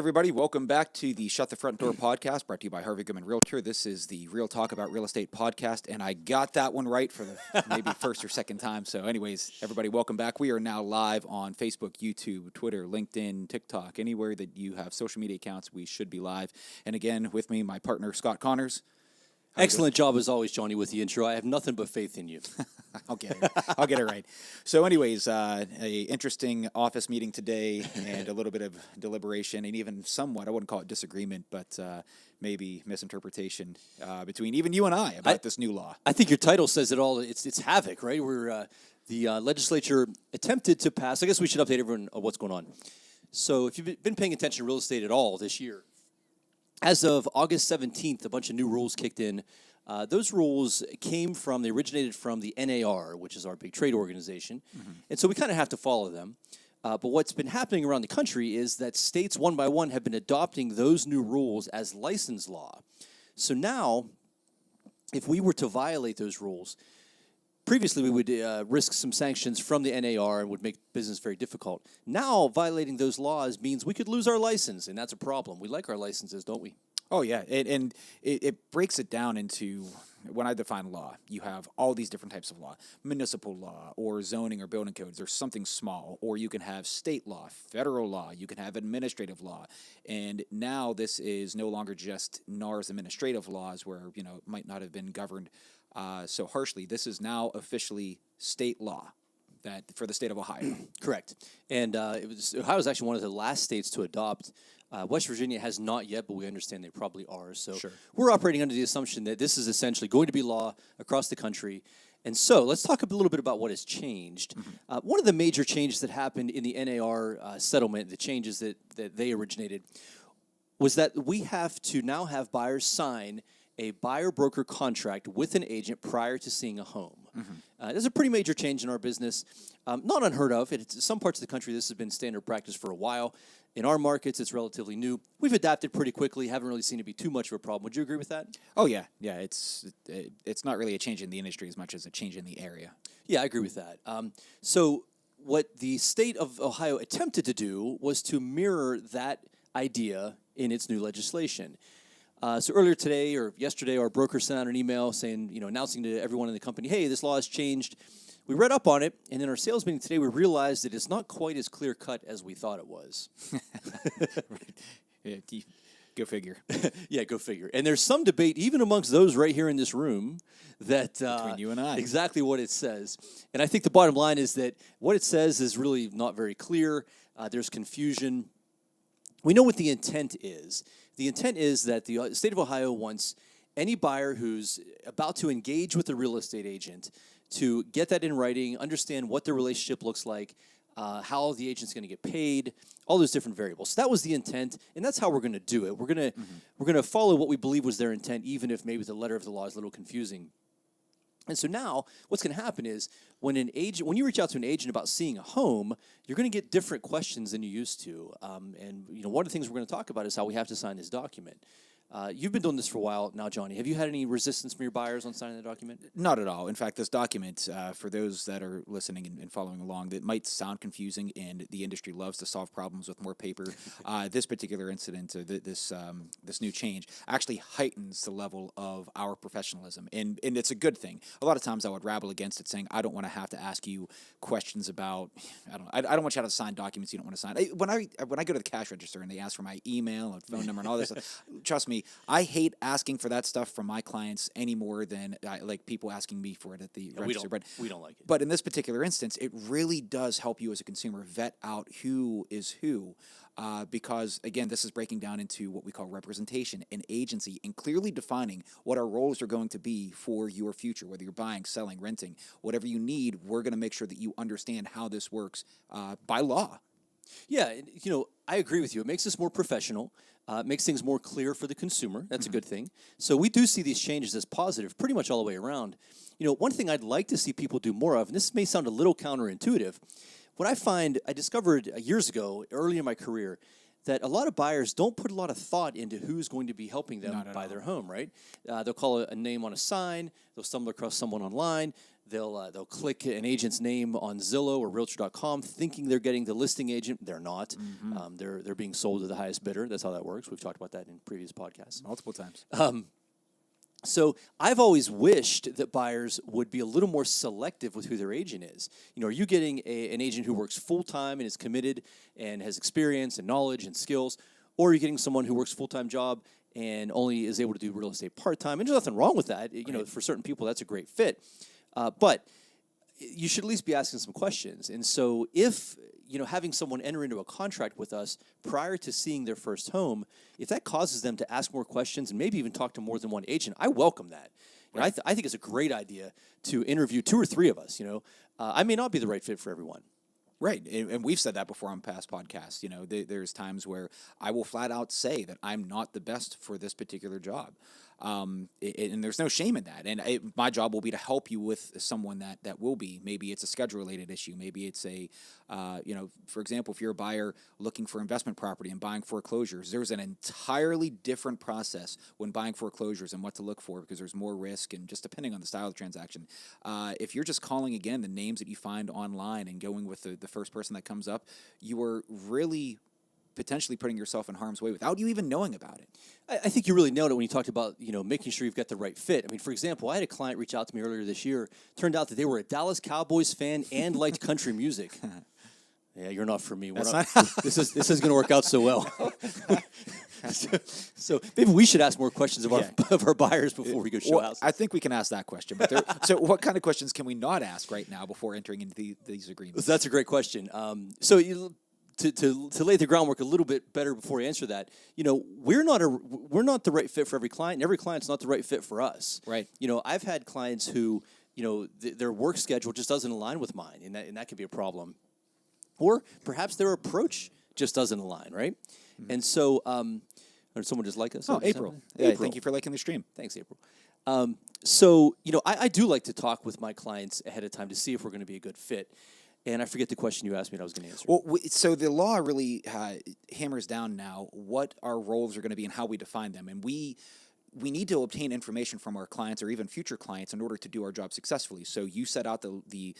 everybody. Welcome back to the Shut the Front Door podcast brought to you by HAVOC Realtor. This is the Real Talk About Real Estate podcast, and I got that one right for the maybe first or second time. So anyways, everybody, welcome back. We are now live on Facebook, YouTube, Twitter, LinkedIn, TikTok, anywhere that you have social media accounts, we should be live. And again, with me, my partner, Scott Connors. Excellent job as always, Johnny, with the intro. I have nothing but faith in you. I'll get it right. So anyways, a interesting office meeting today and a little bit of deliberation and even somewhat, I wouldn't call it disagreement, but maybe misinterpretation between even you and I about this new law. I think your title says it all. It's HAVOC, right? Where the legislature attempted to pass. I guess we should update everyone on what's going on. So if you've been paying attention to real estate at all this year, as of August 17th, a bunch of new rules kicked in. Those rules they originated from the NAR, which is our big trade organization. Mm-hmm. And so we kind of have to follow them. But what's been happening around the country is that states one by one have been adopting those new rules as license law. So now, if we were to violate those rules, previously we would risk some sanctions from the NAR and would make business very difficult. Now, violating those laws means we could lose our license, and that's a problem. We like our licenses, don't we? Oh, yeah, and it breaks it down into, when I define law, you have all these different types of law, municipal law or zoning or building codes or something small, or you can have state law, federal law, you can have administrative law, and now this is no longer just NAR's administrative laws where, it might not have been governed so harshly. This is now officially state law. That for the state of Ohio. Correct. And Ohio is actually one of the last states to adopt. West Virginia has not yet, but we understand they probably are. So sure. We're operating under the assumption that this is essentially going to be law across the country. And so let's talk a little bit about what has changed. Mm-hmm. One of the major changes that happened in the NAR settlement, the changes that they originated, was that we have to now have buyers sign a buyer-broker contract with an agent prior to seeing a home. Mm-hmm. There's a pretty major change in our business. Not unheard of. In some parts of the country, this has been standard practice for a while. In our markets, it's relatively new. We've adapted pretty quickly. Haven't really seen it be too much of a problem. Would you agree with that? Oh, yeah. Yeah, it's not really a change in the industry as much as a change in the area. Yeah, I agree with that. So what the state of Ohio attempted to do was to mirror that idea in its new legislation. So earlier today or yesterday, our broker sent out an email saying, announcing to everyone in the company, hey, this law has changed. We read up on it, and in our sales meeting today, we realized that it's not quite as clear-cut as we thought it was. Yeah, go figure. Yeah, go figure. And there's some debate, even amongst those right here in this room, that between you and I, exactly what it says. And I think the bottom line is that what it says is really not very clear. There's confusion. We know what the intent is. The intent is that the state of Ohio wants any buyer who's about to engage with a real estate agent to get that in writing, understand what the relationship looks like, how the agent's going to get paid, all those different variables. So that was the intent, and that's how we're going to do it. We're going to follow what we believe was their intent, even if maybe the letter of the law is a little confusing. And so now what's going to happen is when you reach out to an agent about seeing a home, you're going to get different questions than you used to. And one of the things we're going to talk about is how we have to sign this document. You've been doing this for a while now, Johnny. Have you had any resistance from your buyers on signing the document? Not at all. In fact, this document, for those that are listening and following along, that might sound confusing, and the industry loves to solve problems with more paper. This particular incident, this new change, actually heightens the level of our professionalism, and it's a good thing. A lot of times I would rabble against it, saying I don't want to have to ask you questions about. I don't want you to have to sign documents you don't want to sign. When I go to the cash register and they ask for my email and phone number and all this stuff, trust me. I hate asking for that stuff from my clients any more than like people asking me for it at the register. We don't like it. But in this particular instance, it really does help you as a consumer vet out who is who. Because, again, this is breaking down into what we call representation and agency and clearly defining what our roles are going to be for your future, whether you're buying, selling, renting, whatever you need, we're going to make sure that you understand how this works by law. Yeah, I agree with you. It makes us more professional. Makes things more clear for the consumer. That's a good thing. So we do see these changes as positive pretty much all the way around. One thing I'd like to see people do more of, and this may sound a little counterintuitive, what I discovered years ago, early in my career, that a lot of buyers don't put a lot of thought into who's going to be helping them buy their home, right? They'll call a name on a sign. They'll stumble across someone online. They'll click an agent's name on Zillow or Realtor.com, thinking they're getting the listing agent. They're not. They're being sold to the highest bidder. That's how that works. We've talked about that in previous podcasts. Multiple times. So I've always wished that buyers would be a little more selective with who their agent is. You know, are you getting an agent who works full-time and is committed and has experience and knowledge and skills, or are you getting someone who works a full-time job and only is able to do real estate part-time? And there's nothing wrong with that. You know, for certain people, that's a great fit. But you should at least be asking some questions. And so if, you know, having someone enter into a contract with us prior to seeing their first home, if that causes them to ask more questions and maybe even talk to more than one agent, I welcome that. Right. And I think it's a great idea to interview 2 or 3 of us. You know, I may not be the right fit for everyone. Right, and we've said that before on past podcasts. You know, there's times where I will flat out say that I'm not the best for this particular job, and there's no shame in that. And my job will be to help you with someone that will be. Maybe it's a schedule-related issue. Maybe it's a, you know, for example, if you're a buyer looking for investment property and buying foreclosures, there's an entirely different process when buying foreclosures and what to look for because there's more risk and just depending on the style of the transaction. If you're just calling, again, the names that you find online and going with the first person that comes up, you are really potentially putting yourself in harm's way without you even knowing about it. I think you really nailed it when you talked about, you know, making sure you've got the right fit. I mean, for example, I had a client reach out to me earlier this year. Turned out that they were a Dallas Cowboys fan and liked country music. Yeah, you're not for me. This isn't going to work out so well. So maybe we should ask more questions of our buyers before we go show houses. I think we can ask that question. But so what kind of questions can we not ask right now before entering into these agreements? That's a great question. To lay the groundwork a little bit better before we answer that, you know, we're not the right fit for every client, and every client's not the right fit for us. Right. You know, I've had clients who, you know, their work schedule just doesn't align with mine, and that can be a problem. Or perhaps their approach just doesn't align, right? Mm-hmm. And so, or someone just like us? Oh, April. Yeah, April. Thank you for liking the stream. Thanks, April. So, you know, I do like to talk with my clients ahead of time to see if we're going to be a good fit. And I forget the question you asked me and I was going to answer. Well, so the law really hammers down now what our roles are going to be and how we define them. And we need to obtain information from our clients or even future clients in order to do our job successfully. So you set out the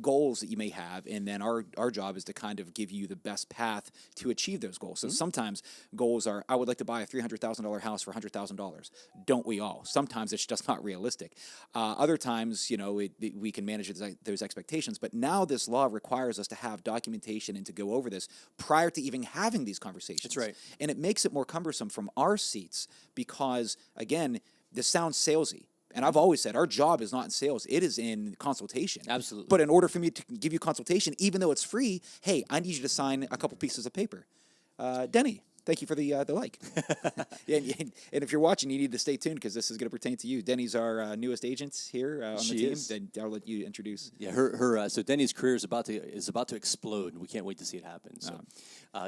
goals that you may have, and then our job is to kind of give you the best path to achieve those goals. So sometimes goals are, I would like to buy a $300,000 house for $100,000. Don't we all? Sometimes it's just not realistic. Other times, you know, we can manage those expectations. But now this law requires us to have documentation and to go over this prior to even having these conversations. That's right. And it makes it more cumbersome from our seats because, again, this sounds salesy. And I've always said our job is not in sales. It is in consultation. Absolutely. But in order for me to give you consultation, even though it's free, hey, I need you to sign a couple pieces of paper. Denny, thank you for the like. and if you're watching, you need to stay tuned because this is going to pertain to you. Denny's our newest agent here on the team. Then I'll let you introduce. Yeah, her so Denny's career is about to explode, and we can't wait to see it happen. So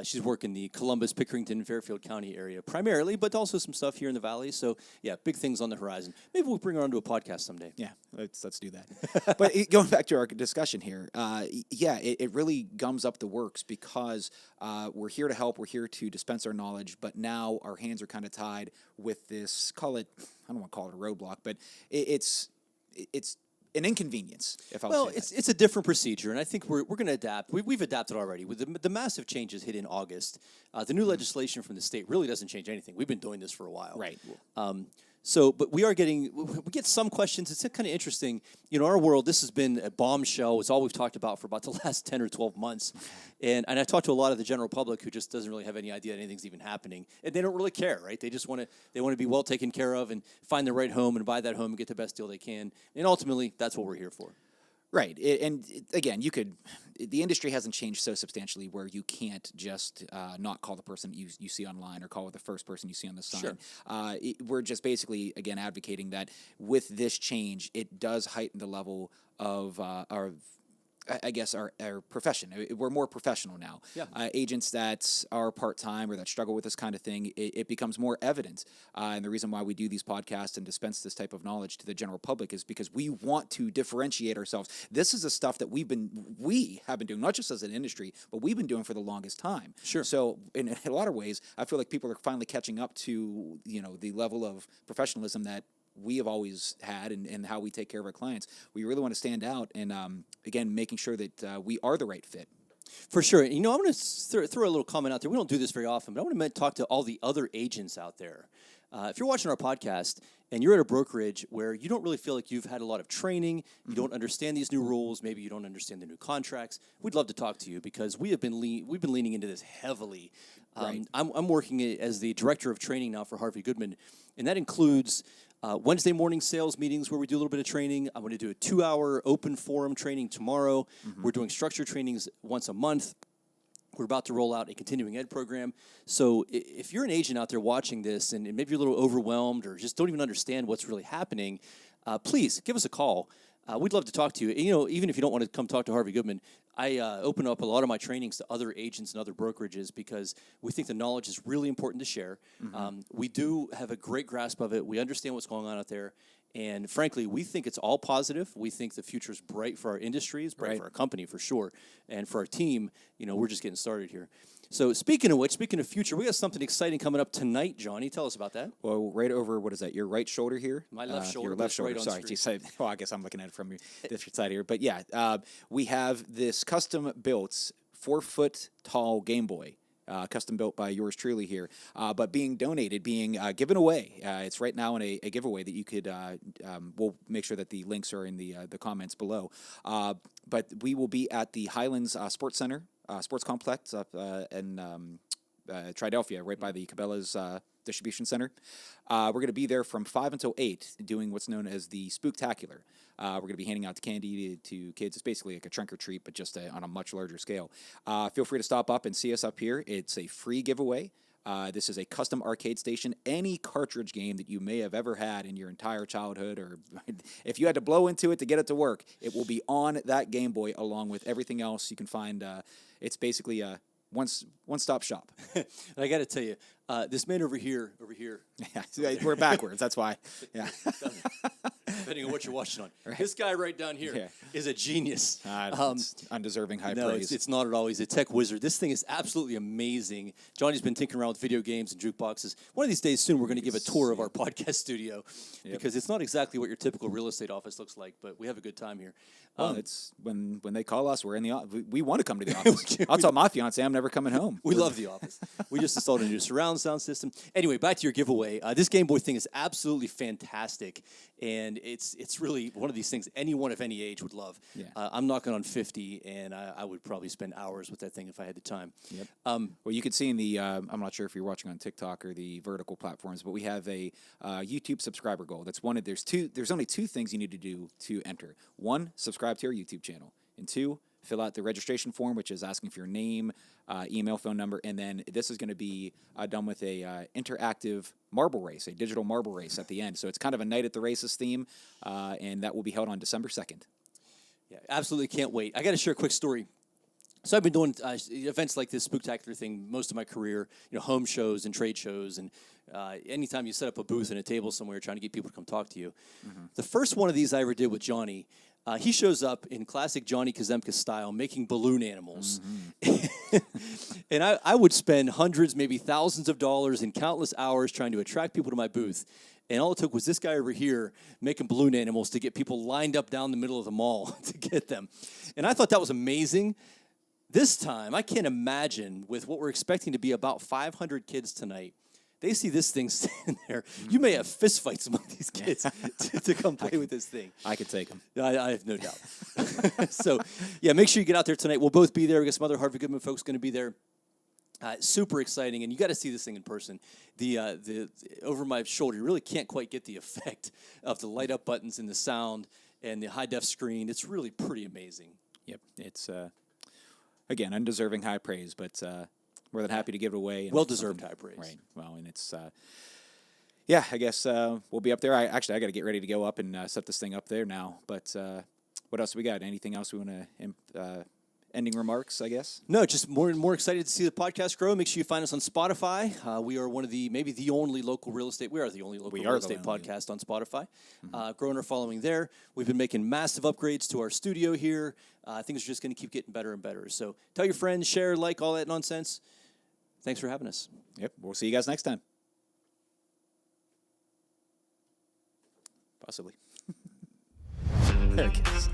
she's working the Columbus, Pickerington, Fairfield County area primarily, but also some stuff here in the Valley. So yeah, big things on the horizon. Maybe we'll bring her onto a podcast someday. Yeah, let's do that. But going back to our discussion here, it really gums up the works because we're here to help. We're here to dispense our knowledge, but now our hands are kind of tied with this. I don't want to call it a roadblock, but it's an inconvenience. It's a different procedure, and I think we're going to adapt. We've adapted already with the massive changes hit in August. The new legislation from the state really doesn't change anything. We've been doing this for a while, right? But we get some questions. It's kind of interesting. You know, our world, this has been a bombshell. It's all we've talked about for about the last 10 or 12 months. And I talk to a lot of the general public who just doesn't really have any idea that anything's even happening. And they don't really care, right? They just want to be well taken care of and find the right home and buy that home and get the best deal they can. And ultimately, that's what we're here for. Right. Again, the industry hasn't changed so substantially where you can't just not call the person you see online or call the first person you see on the sign. Sure. We're just basically, again, advocating that with this change, it does heighten the level of our profession. We're more professional now. Yeah. Agents that are part-time or that struggle with this kind of thing, it becomes more evident. And the reason why we do these podcasts and dispense this type of knowledge to the general public is because we want to differentiate ourselves. This is the stuff that we have been doing, not just as an industry, but we've been doing for the longest time. Sure. So in a lot of ways, I feel like people are finally catching up to, you know, the level of professionalism that we have always had and how we take care of our clients. We really want to stand out and, again, making sure that we are the right fit. For sure. I'm going to throw a little comment out there. We don't do this very often, but I want to talk to all the other agents out there. If you're watching our podcast and you're at a brokerage where you don't really feel like you've had a lot of training, you don't understand these new rules, maybe you don't understand the new contracts, we'd love to talk to you because we've been leaning into this heavily. Right. I'm working as the director of training now for Harvey Goodman, and that includes Wednesday morning sales meetings where we do a little bit of training. I'm going to do a 2-hour open forum training tomorrow. We're doing structured trainings once a month. We're about to roll out a continuing ed program. So if you're an agent out there watching this and maybe you're a little overwhelmed or just don't even understand what's really happening, please give us a call. We'd love to talk to you. Even if you don't want to come talk to Harvey Goodman, I open up a lot of my trainings to other agents and other brokerages because we think the knowledge is really important to share. We do have a great grasp of it. We understand what's going on out there. And frankly, we think it's all positive. We think the future is bright for our industry, it's bright for our company for sure. And for our team, we're just getting started here. So speaking of future, we got something exciting coming up tonight, Johnny. Tell us about that. Well, right over, what is that, your right shoulder here? My left shoulder. Your left shoulder, right sorry. I guess I'm looking at it from your different side here. But yeah, we have this custom-built 4-foot tall Game Boy. Custom built by yours truly here, but being donated, being given away. It's right now in a giveaway that you could. We'll make sure that the links are in the comments below. But we will be at the Highlands Sports Center, Sports Complex up in Triadelphia, right by the Cabela's Distribution Center. We're going to be there from 5 until 8, doing what's known as the Spooktacular. We're going to be handing out candy to kids. It's basically like a trunk or treat, but just on a much larger scale. Feel free to stop up and see us up here. It's a free giveaway. This is a custom arcade station. Any cartridge game that you may have ever had in your entire childhood, or if you had to blow into it to get it to work, it will be on that Game Boy along with everything else you can find. It's basically a one-stop shop. I got to tell you, this man over here. Yeah, we're backwards. That's why. Yeah. Depending on what you're watching on. Right. This guy right down here is a genius. It's undeserving high praise. It's not at all. He's a tech wizard. This thing is absolutely amazing. Johnny's been tinkering around with video games and jukeboxes. One of these days soon, we're going to give a tour of our podcast studio because it's not exactly what your typical real estate office looks like, but we have a good time here. Well, it's when they call us, we're in the office. We want to come to the office. I'll tell my fiance I'm never coming home. We love the office. We just installed a new surround sound system. Anyway, back to your giveaway. This Game Boy thing is absolutely fantastic, and it's really one of these things anyone of any age would love. Yeah. I'm knocking on 50, and I would probably spend hours with that thing if I had the time. Yep. Well, you can see in the, I'm not sure if you're watching on TikTok or the vertical platforms, but we have a YouTube subscriber goal. That's one of, there's only 2 things you need to do to enter. 1, subscribe to our YouTube channel, and 2, fill out the registration form, which is asking for your name, email, phone number, and then this is going to be done with a interactive marble race, a digital marble race at the end. So it's kind of a night at the races theme, and that will be held on December 2nd. Yeah, absolutely can't wait. I got to share a quick story. So I've been doing events like this Spooktacular thing most of my career, home shows and trade shows, and anytime you set up a booth and a table somewhere trying to get people to come talk to you. Mm-hmm. The first one of these I ever did with Johnny, he shows up in classic Johnny Kazemka style, making balloon animals. Mm-hmm. And I would spend hundreds, maybe thousands of dollars in countless hours trying to attract people to my booth. And all it took was this guy over here making balloon animals to get people lined up down the middle of the mall to get them. And I thought that was amazing. This time, I can't imagine with what we're expecting to be about 500 kids tonight. They see this thing standing there. You may have fistfights among these kids to come play with this thing. I could take them. I have no doubt. So, yeah, make sure you get out there tonight. We'll both be there. We got some other Harvey Goodman folks going to be there. Super exciting, and you got to see this thing in person. The over my shoulder, you really can't quite get the effect of the light up buttons and the sound and the high def screen. It's really pretty amazing. Yep, it's again undeserving high praise, but more than happy to give it away. And well deserved high praise, right? Well, and it's yeah, I guess we'll be up there. I got to get ready to go up and set this thing up there now. But what else we got? Anything else we want to? Ending remarks, I guess? No, just more and more excited to see the podcast grow. Make sure you find us on Spotify. We are one of the, maybe the only local real estate, we are the only local real estate podcast on Spotify. Mm-hmm. Growing our following there. We've been making massive upgrades to our studio here. Things are just going to keep getting better and better. So tell your friends, share, like, all that nonsense. Thanks for having us. Yep, we'll see you guys next time. Possibly. There it is.